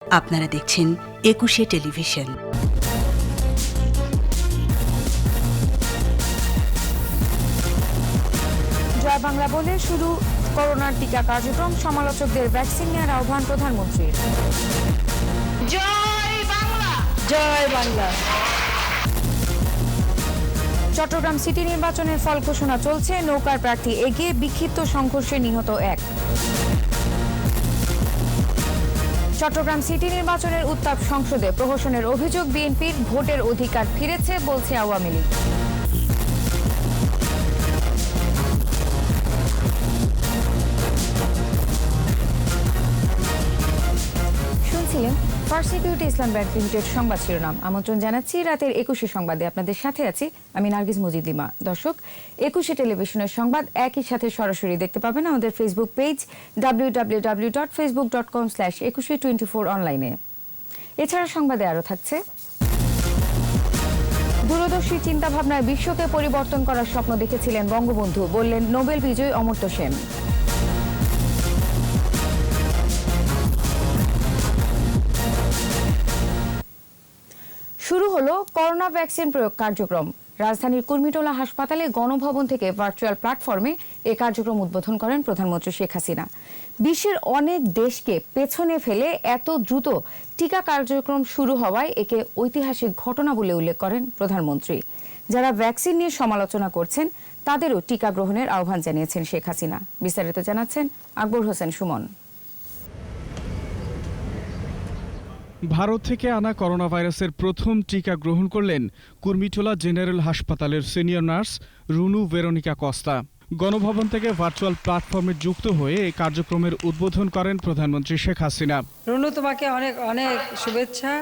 আপনারা দেখছেন একুশে টেলিভিশন। জয় বাংলা বলে শুরু করোনার টিকা কার্যক্রম, সমালোচকদের ভ্যাকসিন নেওয়ার আহ্বান প্রধানমন্ত্রীর। জয় বাংলা, জয় বাংলা। চট্টগ্রাম সিটি নির্বাচনের ফল ঘোষণা চলছে, নৌকার প্রার্থী এগিয়ে, বিক্ষিপ্ত সংঘর্ষে নিহত এক। চট্টগ্রাম সিটি নির্বাচনের উত্তাপ সংসদে, প্রহসনের অভিযোগ বিএনপির, ভোটের অধিকার ফিরেছে বলছে আওয়ামী লীগ। শুনছিলেন ফার্স্ট সিকিউরিটি ইসলাম ব্যাংক লিমিটেড সংবাদ শিরোনাম। আমন্ত্রণ জানাচ্ছি রাতের 21 সংবাদে, আপনাদের সাথে আছি আমি নার্গিস মজিদিমা। দর্শক, 21 টেলিভিশনের সংবাদ একই সাথে সরাসরি দেখতে পাবেন আমাদের ফেসবুক পেজ www.facebook.com/2124 অনলাইনে। এছাড়া সংবাদে আরও থাকছে, দূরদর্শী চিন্তাভাবনায় বিশ্বকে পরিবর্তন করার স্বপ্ন দেখেছিলেন বঙ্গবন্ধু, বললেন নোবেল বিজয়ী অমর্ত্য সেন। শুরু হলো করোনা ভ্যাকসিন প্রয়োগ কার্যক্রম। রাজধানীর কুর্মিটোলা হাসপাতালে গণভবন থেকে ভার্চুয়াল প্ল্যাটফর্মে এ কার্যক্রম উদ্বোধন করেন প্রধানমন্ত্রী শেখ হাসিনা। বিশ্বের অনেক দেশকে পেছনে ফেলে এত দ্রুত টিকা কার্যক্রম শুরু হওয়ায় একে ঐতিহাসিক ঘটনা বলে উল্লেখ করেন প্রধানমন্ত্রী। যারা ভ্যাকসিন নিয়ে সমালোচনা করছেন তাদেরও টিকা গ্রহণের আহ্বান জানিয়েছেন শেখ হাসিনা। বিস্তারিত জানাচ্ছেন আকবর হোসেন সুমন। ভারত থেকে আনা করোনা ভাইরাসের প্রথম টিকা গ্রহণ করলেন কুর্মিটোলা জেনারেল হাসপাতালের senior nurse Runu Veronica Costa. Ganabhaban থেকে ভার্চুয়াল প্ল্যাটফর্মে যুক্ত হয়ে এই কার্যক্রমের উদ্বোধন করেন প্রধানমন্ত্রী শেখ হাসিনা। রুনু, তোমাকে অনেক অনেক শুভেচ্ছা।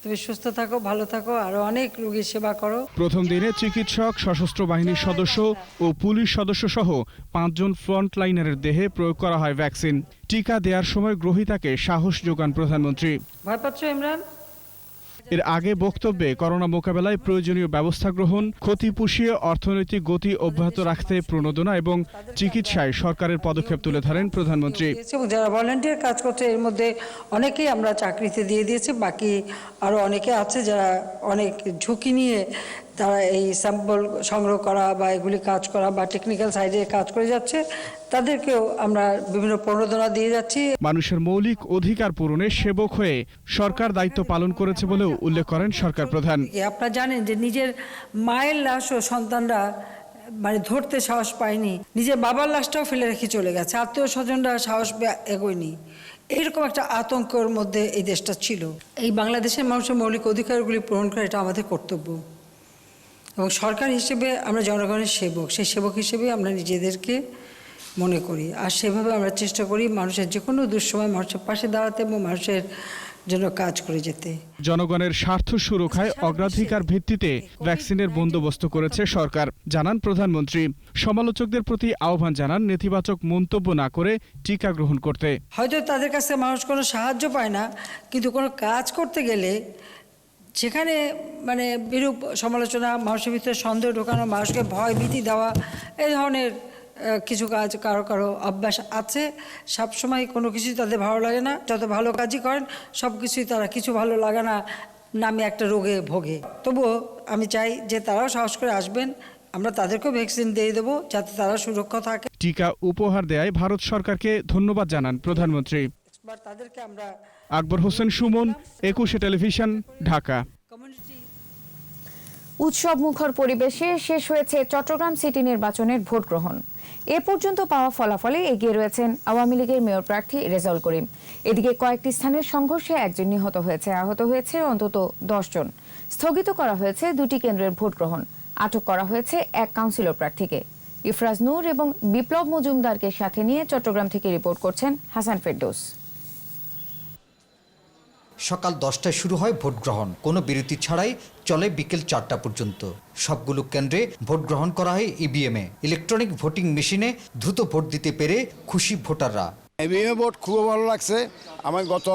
তুমি সুস্থ থাকো, ভালো থাকো, আরো অনেক রোগীর সেবা করো। প্রথম দিনে চিকিৎসক, সশস্ত্র বাহিনীর সদস্য ও পুলিশ সদস্য সহ 5 জন ফ্রন্টলাইনারের দেহে প্রয়োগ করা হয় ভ্যাকসিন। টিকা দেওয়ার সময় গ্রহীতাকে সাহস যোগান প্রধানমন্ত্রী। ভয় পাচ্ছ ইমরান? এর আগে বক্তব্যে করোনা মোকাবেলায় প্রয়োজনীয় ব্যবস্থা গ্রহণ, ক্ষতি পুষিয়ে অর্থনৈতিক গতি অব্যাহত রাখতে প্রণোদনা এবং চিকিৎসায় সরকারের পদক্ষেপ তুলে ধরেন প্রধানমন্ত্রী। এবং যারা ভলান্টিয়ার কাজ করছে এর মধ্যে অনেকেই আমরা চাকরিতে দিয়ে দিয়েছি, বাকি আরো অনেকে আছে যারা অনেক ঝুঁকি নিয়ে তারা এই স্যাম্পল সংগ্রহ করা বা এগুলি কাজ করা বা টেকনিক্যাল সাইডে কাজ করে যাচ্ছে, তাদেরকেও আমরা বিভিন্ন প্রণোদনা দিয়ে যাচ্ছি। মানুষের মৌলিক অধিকার পূরণে সেবক হয়ে সরকার দায়িত্ব পালন করেছে বলেও উল্লেখ করেন সরকার প্রধান। আপনারা জানেন যে নিজের মায়ের লাশও সন্তানরা ধরতে সাহস পায়নি, নিজের বাবার লাশটাও ফেলে রেখে চলে গেছে, আত্মীয় স্বজনরা সাহস এগোয়নি। এইরকম একটা আতঙ্কের মধ্যে এই দেশটা ছিল। এই বাংলাদেশের মানুষের মৌলিক অধিকারগুলি পূরণ করা এটা আমাদের কর্তব্য, এবং সরকার হিসেবে আমরা জনগণের সেবক, সেই সেবক হিসেবে আমরা নিজেদেরকে মনে করি, আর সেভাবে আমরা চেষ্টা করি মানুষের যে কোনো দুঃসময় মানুষের পাশে দাঁড়াতে এবং মানুষের জন্য কাজ করে যেতে। জনগণের স্বার্থ সুরক্ষায় অগ্রাধিকার ভিত্তিতে ভ্যাকসিনের বন্দোবস্ত করেছে সরকার, জানান প্রধানমন্ত্রী। সমালোচকদের প্রতি আহ্বান জানান নেতিবাচক মন্তব্য না করে টিকা গ্রহণ করতে। হয়তো তাদের কাছে মানুষ কোনো সাহায্য পায় না, কিন্তু কোনো কাজ করতে গেলে সেখানে বিরূপ সমালোচনা, মানুষের ভিতরে সন্দেহ ঢোকানো, মানুষকে ভয় ভীতি দেওয়া, এই ধরনের কিছু কাজ কারো কারো অভ্যাস আছে। সবসময় কোনো কিছুই তাদের ভালো লাগে না, যত ভালো কাজই করেন সব কিছুই তারা কিছু ভালো লাগে না নামে একটা রোগে ভোগে। তবুও আমি চাই যে তারাও সাহস করে আসবেন, আমরা তাদেরকেও ভ্যাকসিন দিয়ে দেবো যাতে তারা সুরক্ষা থাকে। টিকা উপহার দেয় ভারত সরকারকে ধন্যবাদ জানান প্রধানমন্ত্রী। তাদেরকে আমরা আকবর হোসেন সুমন, 21 টেলিভিশন, ঢাকা। উৎসব মুখর পরিবেশে শেষ হয়েছে চট্টগ্রাম সিটি নির্বাচনের ভোট গ্রহণ। এ পর্যন্ত পাওয়া ফলাফলে এগিয়ে রয়েছেন আওয়ামী লীগের মেয়র প্রার্থী রেজাউল করিম। এদিকে কয়েকটি স্থানের সংঘর্ষে একজন নিহত হয়েছে, আহত হয়েছে অন্তত 10 জন। স্থগিত করা হয়েছে 2টি কেন্দ্রের ভোট গ্রহণ। আটক করা হয়েছে এক কাউন্সিলর প্রার্থীকে। ইফরাজ নূর এবং বিপ্লব মজুমদারকে সাথে নিয়ে চট্টগ্রাম থেকে রিপোর্ট করছেন হাসান ফেরদৌস। সকাল 10টায় শুরু হয় ভোট গ্রহণ, কোনো বিরতি ছাড়াই চলে বিকেল 4টা পর্যন্ত। সবগুলো কেন্দ্রে ভোট গ্রহণ করা হয় ইভিএমে, ইলেকট্রনিক ভোটিং মেশিনে দ্রুত ভোট দিতে পেরে খুশি ভোটাররা। ইভিএমে ভোট খুব ভালো লাগছে। আমি গত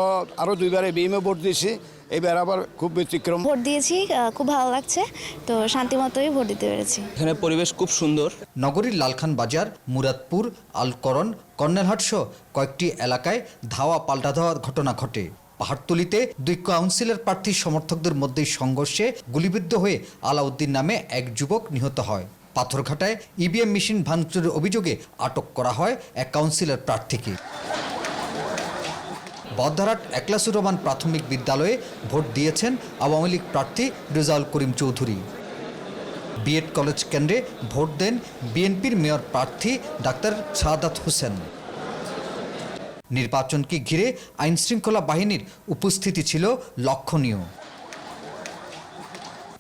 আরো 2বার ইভিএমে ভোট দিয়েছি, এবার আবার খুব ব্যতিক্রম ভোট দিয়েছি, খুব ভালো লাগছে, তো শান্তিমতোই ভোট দিতে পেরেছি। এখানে পরিবেশ খুব সুন্দর। নগরীর লালখান বাজার, মুরাদপুর, আলকরণ, কর্নেলহাট সহ কয়েকটি এলাকায় ধাওয়া পাল্টা দেওয়ার ঘটনা ঘটে। পাহাড়তলীতে 2 কাউন্সিলর প্রার্থীর সমর্থকদের মধ্যে সংঘর্ষে গুলিবিদ্ধ হয়ে আলাউদ্দিন নামে এক যুবক নিহত হয়। পাথরঘাটায় ইভিএম মেশিন ভাঙচুরের অভিযোগে আটক করা হয় এক কাউন্সিলর প্রার্থীকে। বহদ্দারহাট একলাসুর রহমান প্রাথমিক বিদ্যালয়ে ভোট দিয়েছেন আওয়ামী লীগ প্রার্থী রেজাউল করিম চৌধুরী। বিএড কলেজ কেন্দ্রে ভোট দেন বিএনপির মেয়র প্রার্থী ডাক্তার সাদাত হোসেন। নির্বাচনকে ঘিরে আইনশৃঙ্খলা বাহিনীর উপস্থিতি ছিল লক্ষণীয়।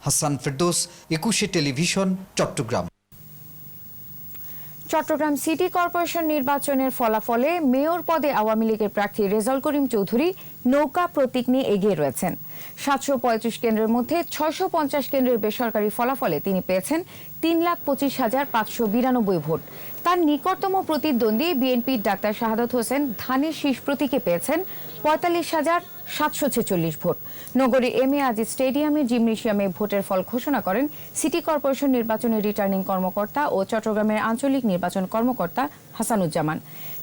Hasan Ferdous, 21 television, Chattogram. Chattogram city corporation নির্বাচনের ফলাফলে মেয়র পদে আওয়ামী লীগের প্রার্থী রেজাউল করিম চৌধুরী নৌকা প্রতীক নিয়ে এগিয়ে রয়েছেন। 735 কেন্দ্রের মধ্যে 650 কেন্দ্রের বেসরকারি ফলাফলে তিনি পেয়েছেন 3,25,592 ভোট। তার নিকটতম প্রতিদ্বন্দ্বী বিএনপির ডাক্তার শাহাদাত হোসেন ধানের শীষ প্রতীকে পেয়েছেন 45,746 ভোট। নগরীর এম এ আজিজ স্টেডিয়ামের জিমনেশিয়ামে ভোটের ফল ঘোষণা করেন সিটি কর্পোরেশন নির্বাচনের রিটার্নিং কর্মকর্তা ও চট্টগ্রামের আঞ্চলিক নির্বাচন কর্মকর্তা হাসানুজ্জামান।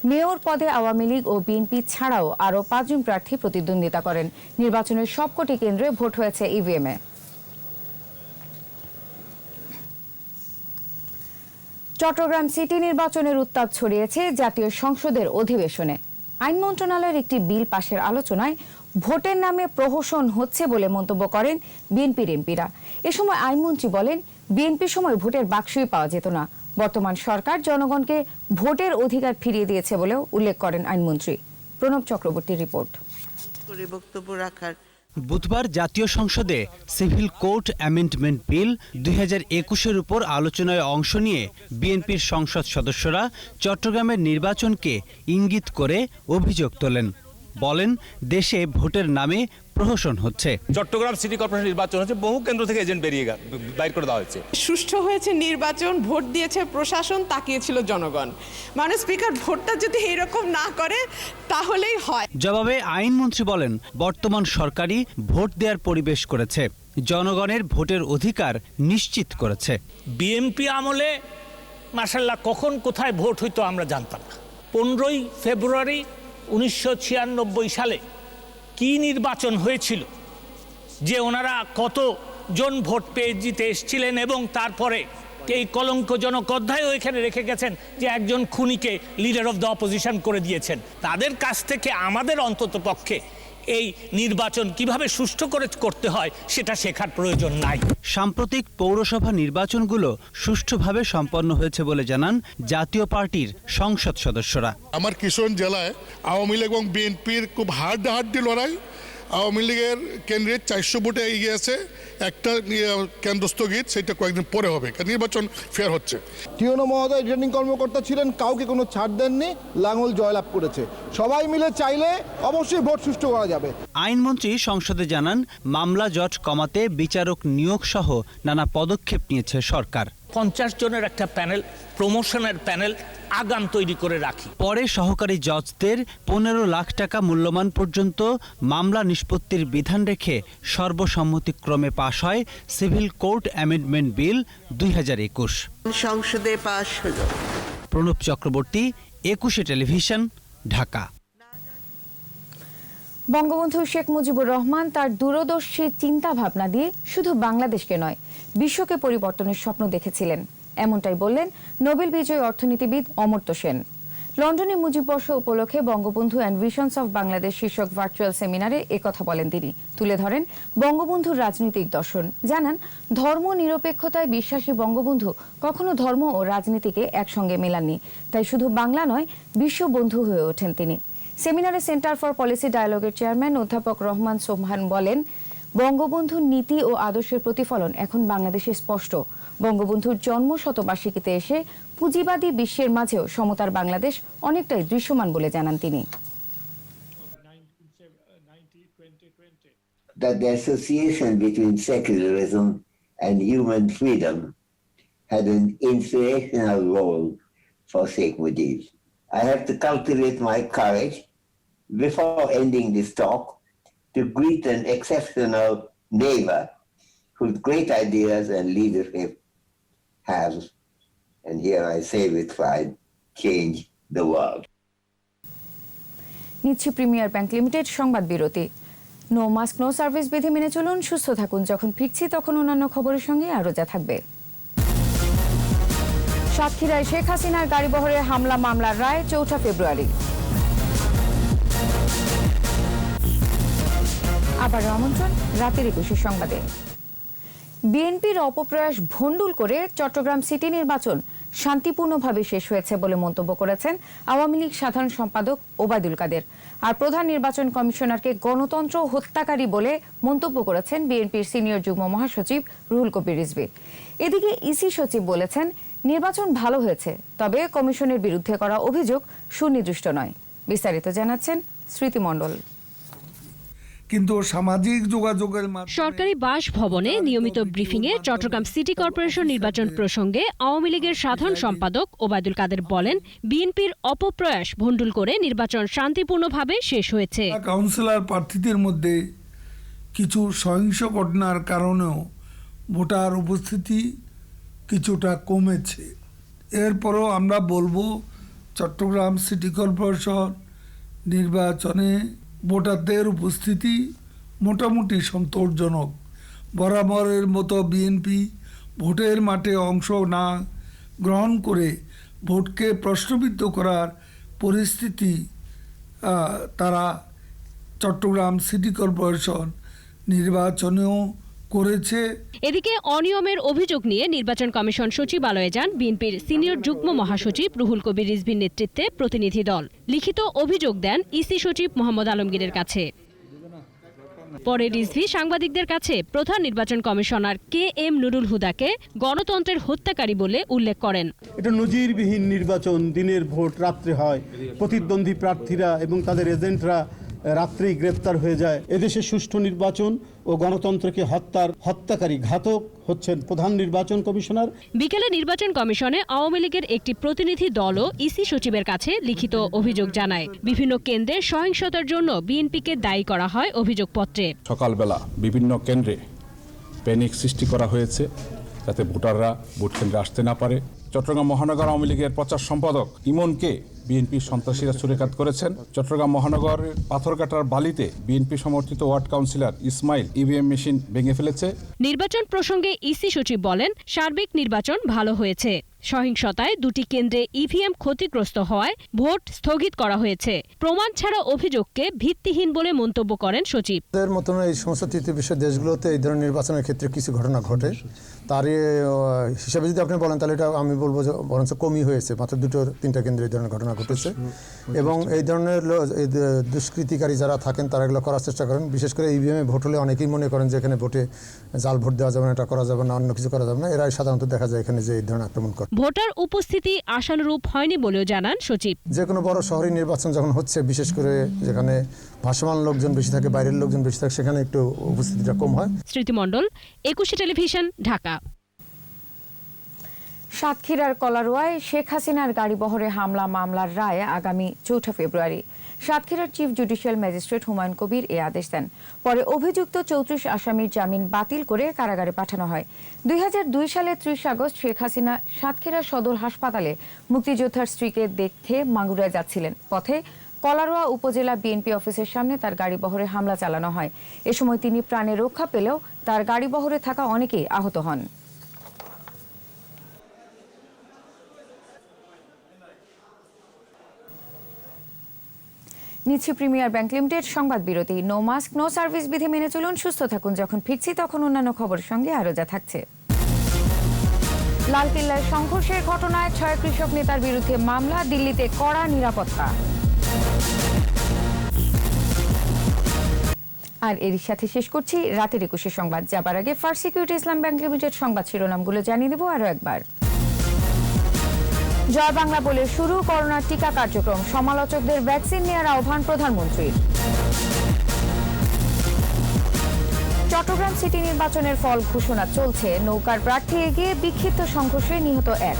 মেয়র পদে আওয়ামী লীগ ও বিএনপি ছাড়াও আরও 5 জন প্রার্থী প্রতিদ্বন্দ্বিতা করেন। নির্বাচনের সবকটি কেন্দ্রে ভোট হয়েছে ইভিএমে। চট্টগ্রাম সিটি নির্বাচনের উত্তাপ ছড়িয়েছে জাতীয় সংসদের অধিবেশনে। আইন মন্ত্রণালয়ের একটি বিল পাশের আলোচনায় ভোটের নামে প্রহসন হচ্ছে বলে মন্তব্য করেন বিএনপির এমপিরা। এ সময় আইনমন্ত্রী বলেন, বিএনপির সময় ভোটের বাক্সই পাওয়া যেত না। বর্তমান সরকার জনগণকে ভোটের অধিকার ফিরিয়ে দিয়েছে বলেও উল্লেখ করেন আইনমন্ত্রী। প্রণব চক্রবর্তীর রিপোর্ট। বুধবার জাতীয় সংসদে সিভিল কোড অ্যামেন্ডমেন্ট বিল 2021-এর উপর আলোচনায় অংশ নিয়ে বিএনপির সংসদ সদস্যরা চট্টগ্রামের নির্বাচনকে ইঙ্গিত করে অভিযোগ তোলেন। বলেন, দেশে ভোটের নামে প্রহসন হচ্ছে। চট্টগ্রাম সিটি কর্পোরেশন নির্বাচন হচ্ছে, বহু কেন্দ্র থেকে এজেন্ট বাইর করে দেওয়া হয়েছে। সুষ্ঠু হয়েছে নির্বাচন, ভোট দিয়েছে প্রশাসন, তাকিয়েছিল জনগণ। মানে স্পিকার ভোটটা যদি এরকম না করে তাহলেই হয়। জবাবে আইনমন্ত্রী বলেন, বর্তমান সরকারই ভোট দেওয়ার পরিবেশ করেছে, জনগণের ভোটের অধিকার নিশ্চিত করেছে। বিএনপি আমলে মাশাআল্লাহ কখন কোথায় ভোট হইতো আমরা জানতাম না। 15ই ফেব্রুয়ারি 1996 সালে কি নির্বাচন হয়েছিল যে ওনারা কতজন ভোট পেয়ে জিতে এসেছিলেন, এবং তারপরে এই কলঙ্কজনক অধ্যায়ও এখানে রেখে গেছেন যে একজন খুনিকে লিডার অফ দ্য অপোজিশন করে দিয়েছেন। তাদের কাছ থেকে আমাদের অন্তত পক্ষে এই নির্বাচন কিভাবে সুষ্ঠু করে করতে হয় সেটা শেখার প্রয়োজন নাই। সাম্প্রতিক পৌরসভা নির্বাচনগুলো সুষ্ঠুভাবে সম্পন্ন হয়েছে বলে জানান জাতীয় পার্টির সংসদ সদস্যরা। আমার কিশোরগঞ্জ জেলায় আওয়ামী লীগ এবং বিএনপির খুব হাড্ডাহাড্ডি লড়াই। আওয়ামী লীগের কেন্দ্রে 400 ভোটে এগিয়ে আছে, একটা কেন্দ্র স্থগিত, সেটা কয়েকদিন পরে হবে, নির্বাচন ফেয়ার হচ্ছে। টিওনো মহোদয় রিটার্নিং কর্মকর্তা ছিলেন, কাউকে কোনো ছাড় দেননি, লাঙ্গল জয়লাভ করেছে। সবাই মিলে চাইলে অবশ্যই ভোট সুষ্ঠু করা যাবে। আইনমন্ত্রী সংসদে জানান, মামলা জট কমাতে বিচারক নিয়োগ সহ নানা পদক্ষেপ নিয়েছে সরকার। 50 জনের একটা প্যানেল, প্রমোশনের প্যানেল আগাম তৈরি করে রাখি। পরে সহকারী জজদের 15 লাখ টাকা মূল্যমান পর্যন্ত মামলা নিষ্পত্তির বিধান রেখে সর্বসম্মতিক্রমে পাশ হয় সিভিল কোড অ্যামেন্ডমেন্ট বিল 2021। সংসদে পাশ হলো। প্রণব চক্রবর্তী, 21 টেলিভিশন, ঢাকা। বঙ্গবন্ধু শেখ মুজিবুর রহমান তার দূরদর্শী চিন্তা ভাবনা দিয়ে শুধু বাংলাদেশকে নয়, বিশ্বকে পরিবর্তনের স্বপ্ন দেখেছিলেন। এমনটাই বললেন নোবেল বিজয়ী অর্থনীতিবিদ অমর্ত্য সেন। লন্ডনে মুজিব বর্ষ উপলক্ষে Bangabandhu and visions of Bangladesh শীর্ষক ভার্চুয়াল সেমিনারে একথা বলেন তিনি। তুলে ধরেন বঙ্গবন্ধুর রাজনৈতিক দর্শন। জানান, ধর্ম নিরপেক্ষতায় বিশ্বাসী বঙ্গবন্ধু কখনো ধর্ম ও রাজনীতিকে একসঙ্গে মেলাননি। তাই শুধু বাংলা নয়, বিশ্ববন্ধু হয়ে ওঠেন তিনি। সেমিনারে সেন্টার ফর পলিসি ডায়ালগের চেয়ারম্যান অধ্যাপক রহমান সোবহান বলেন, বঙ্গবন্ধুর নীতি ও আদর্শের প্রতিফলন এখন বাংলাদেশে স্পষ্ট। বঙ্গবন্ধুর জন্ম শতবার্ষিকীতে এসে পুঁজিবাদী বিশ্বের মাঝেও সমতার বাংলাদেশ অনেকটাই দৃশ্যমান বলে জানান তিনি। That the association between secularism and human freedom had an inspirational role for Sheikh Mujib. I have to cultivate my courage before ending this talk to greet an exceptional neighbor whose great ideas and leadership have, and here I say with pride, changed the world. নিচ্ছি premier bank limited সংবাদ বিরতি। No mask no service বিধি মেনে চলুন, সুস্থ থাকুন। যখন ফিরছি তখন অন্যান্য খবরের সঙ্গে আরও যা থাকবে। সাতক্ষীরায় শেখ হাসিনার গাড়িবহরে হামলা মামলার রায় ৪ ফেব্রুয়ারি। আবার আমন্ত্রণ রাতের ২১ সংবাদে। বিএনপির অপপ্রয়াস ভণ্ডুল করে চট্টগ্রাম সিটি নির্বাচন শান্তিপূর্ণভাবে শেষ হয়েছে বলে মন্তব্য করেছেন আওয়ামী লীগ সাধারণ সম্পাদক ওবায়দুল কাদের। আর প্রধান নির্বাচন কমিশনারকে গণতন্ত্র হত্যাকারী বলে মন্তব্য করেছেন বিএনপির সিনিয়র যুগ্ম মহাসচিব রুহুল কবির রিজভী। এদিকে ইসি সচিব বলেছেন, নির্বাচন ভালো হয়েছে, তবে কমিশনের বিরুদ্ধে করা অভিযোগ সুনির্দিষ্ট নয়। বিস্তারিত জানাচ্ছেন স্মৃতি মণ্ডল। কিন্তু সামাজিক যোগাযোগের সরকারি বাসভবনে নিয়মিত ব্রিফিংয়ে চট্টগ্রাম সিটি কর্পোরেশন নির্বাচন প্রসঙ্গে আওয়ামী লীগের সাধারণ সম্পাদক ওবায়দুল কাদের বলেন, বিএনপির অপপ্রয়াস ভণ্ডুল করে নির্বাচন শান্তিপূর্ণভাবে শেষ হয়েছে। কাউন্সিলর প্রার্থীদের মধ্যে কিছু সহিংস ঘটনার কারণেও ভোটার উপস্থিতি কিছুটা কমেছে। এরপরও আমরা বলবো চট্টগ্রাম সিটি কর্পোরেশন নির্বাচনে ভোটারদের উপস্থিতি মোটামুটি সন্তোষজনক। বরাবরের মতো বিএনপি ভোটের মাঠে অংশ না গ্রহণ করে ভোটকে প্রশ্নবিদ্ধ করার পরিস্থিতি তারা চট্টগ্রাম সিটি কর্পোরেশন নির্বাচনেও করেছে। এদিকে অনিয়মের অভিযোগ নিয়ে নির্বাচন কমিশন সচিবালয়ে যান বিএনপির সিনিয়র যুগ্ম মহাসচিব রুহুল কবির রিজভীর নেতৃত্বে প্রতিনিধি দল। লিখিত অভিযোগ দেন ইসি সচিব মোহাম্মদ আলমগীরের কাছে। পরে রিজভী সাংবাদিকদের কাছে প্রধান নির্বাচন কমিশনার KM নুরুল হুদাকে গণতন্ত্রের হত্যাকারী বলে উল্লেখ করেন। এটা নজিরবিহীন নির্বাচন, দিনের ভোট রাত্রে হয়, প্রতিদ্বন্দ্বী প্রার্থীরা এবং তাদের এজেন্টরা রাত্রেই গ্রেপ্তার হয়ে যায়। এদেশে সুষ্ঠু নির্বাচন ও গণতন্ত্রকে হত্যাকারী ঘাতক হচ্ছেন প্রধান নির্বাচন কমিশনার। বিকেলে নির্বাচন কমিশনে আওয়ামী লীগের একটি প্রতিনিধি দলও ইসি সচিবের কাছে লিখিত অভিযোগ জানায়। বিভিন্ন কেন্দ্রে সহিংসতার জন্য বিএনপিকে দায়ী করা হয় অভিযোগপত্রে। সকালবেলা বিভিন্ন কেন্দ্রে প্যানিক সৃষ্টি করা হয়েছে যাতে ভোটাররা ভোট কেন্দ্রে আসতে না পারে। চট্টগ্রাম মহানগর আওয়ামী লীগের প্রচার সম্পাদক ইমনকে বিএনপির সন্ত্রাসীরা ছুরিকাঘাত করেছেন। চট্টগ্রাম মহানগরের পাথরঘাটার বালিতে বিএনপি সমর্থিত ward councillor Ismail EVM machine ভেঙে ফেলেছে। নির্বাচন প্রসঙ্গে ইসি সচিব বলেন, সার্বিক নির্বাচন ভালো হয়েছে। সহিংসতায় 2টি কেন্দ্রে ইভিএম ক্ষতিগ্রস্ত হওয়ায় ভোট স্থগিত করা হয়েছে। প্রমাণ ছাড়া অভিযোগকে ভিত্তিহীন বলে মন্তব্য করেন সচিব। এর মতন এই সমস্ত তৃতীয় বিশ্ব দেশগুলোতে এই ধরনের নির্বাচনের ক্ষেত্রে কিছু ঘটনা ঘটে, তার হিসাবে যদি আপনি বলেন তাহলে এটা আমি বলবো যে বরঞ্চ কমই হয়েছে। মাত্র 2-3টা কেন্দ্রে এই ধরনের ঘটনা ঘটেছে এবং এই ধরনের দুষ্কৃতিকারী যারা থাকেন তারা এগুলো করার চেষ্টা করেন। বিশেষ করে ইভিএমে ভোট হলে অনেকেই মনে করেন যে এখানে ভোটে জাল ভোট দেওয়া যাবে না, এটা করা যাবে না, অন্য কিছু করা যাবে না। এরাই সাধারণত দেখা যায় এখানে যে এই ধরনের আক্রমণ করে। ভোটার উপস্থিতি আশানুরূপ হয়নি বলেও জানান সচিব। যে কোনো বড় শহরে নির্বাচন যখন হচ্ছে, বিশেষ করে যেখানে ভাসমান লোকজন বেশি থাকে, বাইরের লোকজন বেশি থাকে, সেখানে একটু উপস্থিতিটা কম হয়। স্মৃতি মণ্ডল, 21 টেলিভিশন, ঢাকা। সাতক্ষীরার কলারোয়ায় শেখ হাসিনার গাড়িবহরে হামলা মামলার রায় আগামী 4 ফেব্রুয়ারি। সাতক্ষীরার chief judicial magistrate Humayun Kabir এ আদেশ দেন। পরে অভিযুক্ত 34 আসামির জামিন বাতিল করে কারাগারে পাঠানো হয়। 2002 সালে 30 আগস্ট শেখ হাসিনা সাতক্ষীরা সদর হাসপাতালে মুক্তিযোদ্ধার স্ত্রীকে দেখতে মাগুরায় যাচ্ছিলেন। পথে কলারোয়া উপজেলা বিএনপি অফিসের সামনে তার গাড়িবহরে হামলা চালানো হয়। এ সময় তিনি প্রাণে রক্ষা পেলেও তার গাড়িবহরে থাকা অনেকেই আহত হন। নিচ্ছি প্রিমিয়ার ব্যাংক লিমিটেড সংবাদ বিরতি। নো মাস্ক নো সার্ভিস বিধি মেনে চলুন, সুস্থ থাকুন। যখন ফিরছি তখন অন্যান্য খবরের সঙ্গে আরও যা থাকছে। লালকেল্লায় সংঘর্ষের ঘটনায় 6 কৃষক নেতার বিরুদ্ধে মামলা, দিল্লিতে কড়া নিরাপত্তা। আর এরই সাথে শেষ করছি রাতের 21 সংবাদ। যাবার আগে ফার্স্ট সিকিউরিটি ইসলাম ব্যাংক লিমিটেড সংবাদ শিরোনামগুলো জানিয়ে দেব আরও একবার। জয় বাংলা বলে শুরু করোনার টিকা কার্যক্রম, সমালোচকদের ভ্যাকসিন নেওয়ার আহ্বান প্রধানমন্ত্রীর। চট্টগ্রাম সিটি নির্বাচনের ফল ঘোষণা চলছে, নৌকার প্রার্থী এগিয়ে, বিক্ষিপ্ত সংঘর্ষে নিহত 1।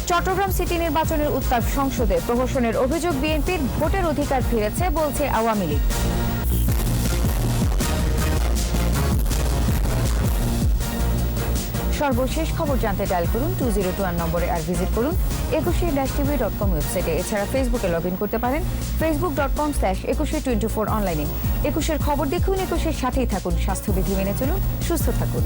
চট্টগ্রাম সিটি নির্বাচনের উত্তাপ সংসদে, প্রহসনের অভিযোগ বিএনপির, ভোটের অধিকার ফিরেছে বলছে আওয়ামী লীগ। সর্বশেষ খবর জানতে ডায়াল করুন 2021 নম্বরে আর ভিজিট করুন ekushe-tv.com ওয়েবসাইটে। এছাড়া ফেসবুকে লগ ইন করতে পারেন facebook.com/ekushe24 অনলাইনে। একুশের খবর দেখুন, একুশের সাথেই থাকুন, স্বাস্থ্যবিধি মেনে চলুন, সুস্থ থাকুন।